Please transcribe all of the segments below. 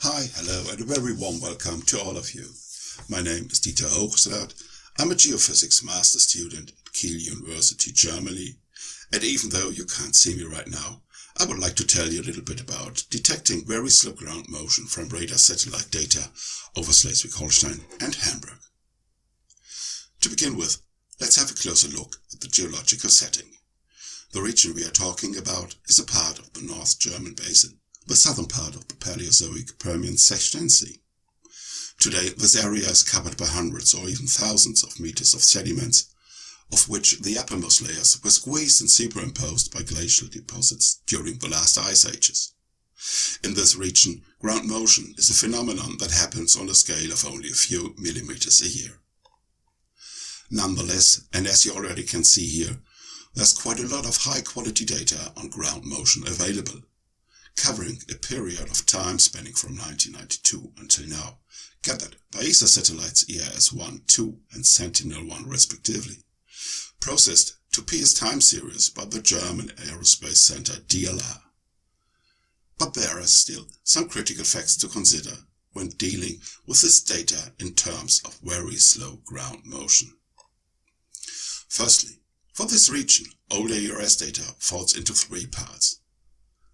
Hi, hello, and a very warm welcome to all of you. My name is Hoogestraat. I'm a geophysics master student at Kiel University, Germany. And even though you can't see me right now, I would like to tell you a little bit about detecting very slow ground motion from radar satellite data over Schleswig, Holstein and Hamburg. To begin with, let's have a closer look at the geological setting. The region we are talking about is a part of the North German basin, the southern part of the Paleozoic Permian Sea. Today, this area is covered by hundreds or even thousands of meters of sediments, of which the uppermost layers were squeezed and superimposed by glacial deposits during the last ice ages. In this region, ground motion is a phenomenon that happens on a scale of only a few millimeters a year. Nonetheless, and as you already can see here, there's quite a lot of high-quality data on ground motion available, covering a period of time spanning from 1992 until now, gathered by ESA satellites EIS-1, 2 and Sentinel-1 respectively, processed to PS time series by the German Aerospace Center DLR. But there are still some critical facts to consider when dealing with this data in terms of very slow ground motion. Firstly, for this region, older ERS data falls into three parts.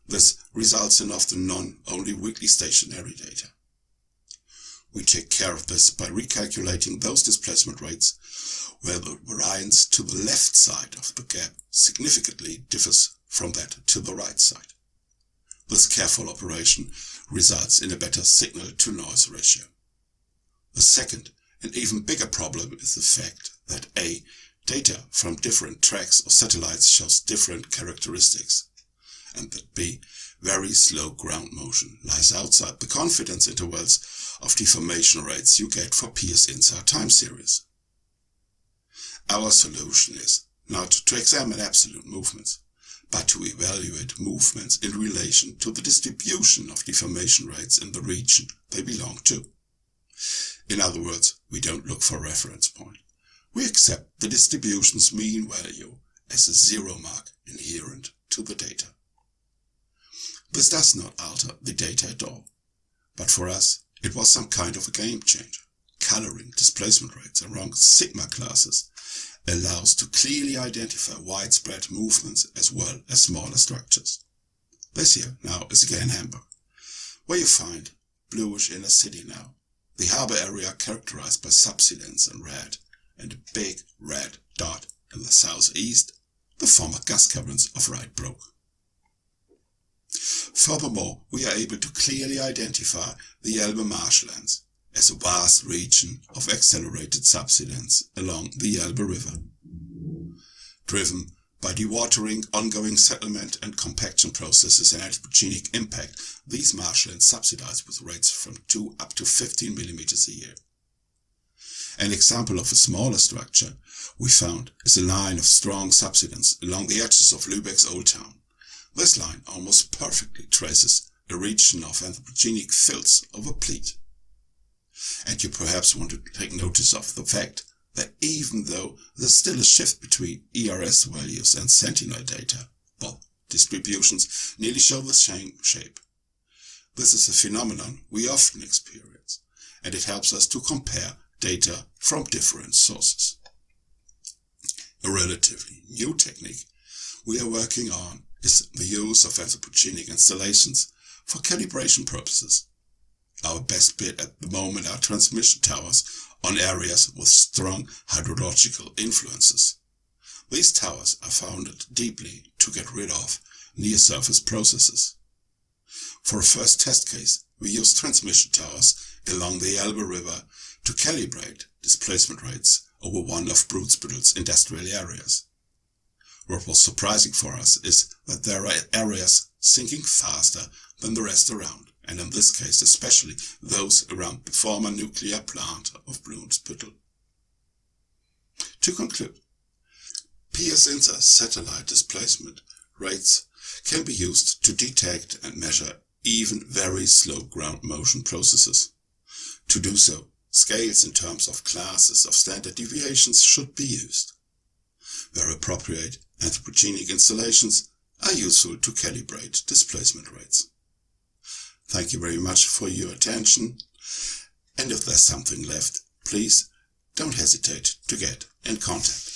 This results in often only weakly stationary data. We take care of this by recalculating those displacement rates where the variance to the left side of the gap significantly differs from that to the right side. This careful operation results in a better signal-to-noise ratio. The second and even bigger problem is the fact that A, data from different tracks or satellites shows different characteristics, and that B, very slow ground motion lies outside the confidence intervals of deformation rates you get for PS INSAR time series. Our solution is not to examine absolute movements, but to evaluate movements in relation to the distribution of deformation rates in the region they belong to. In other words, we don't look for a reference point. We accept the distribution's mean value as a zero mark inherent to the data. This does not alter the data at all, but for us it was some kind of a game changer. Coloring displacement rates along sigma classes allows to clearly identify widespread movements as well as smaller structures. This here now is again Hamburg, where you find bluish inner city now, the harbour area characterized by subsidence in red, and a big red dot in the southeast, the former gas caverns of Rydbroek. Furthermore, we are able to clearly identify the Elbe marshlands as a vast region of accelerated subsidence along the Elbe River. Driven by dewatering, ongoing settlement and compaction processes and anthropogenic impact, these marshlands subsidize with rates from 2 up to 15 millimeters a year. An example of a smaller structure we found is a line of strong subsidence along the edges of Lübeck's Old Town. This line almost perfectly traces a region of anthropogenic filth over peat. And you perhaps want to take notice of the fact that even though there's still a shift between ERS values and Sentinel data, well, distributions nearly show the same shape. This is a phenomenon we often experience, and it helps us to compare data from different sources. A relatively new technique we are working on is the use of anthropogenic installations for calibration purposes. Our best bet at the moment are transmission towers on areas with strong hydrological influences. These towers are founded deeply to get rid of near-surface processes. For a first test case, we used transmission towers along the Elbe River to calibrate displacement rates over one of Brunsbüttel's industrial areas. What was surprising for us is that there are areas sinking faster than the rest around, and in this case especially those around the former nuclear plant of Brunsbüttel. To conclude, PS INSAR satellite displacement rates can be used to detect and measure even very slow ground motion processes. To do so, scales in terms of classes of standard deviations should be used. Where appropriate, anthropogenic installations are useful to calibrate displacement rates. Thank you very much for your attention. And if there's something left, please don't hesitate to get in contact.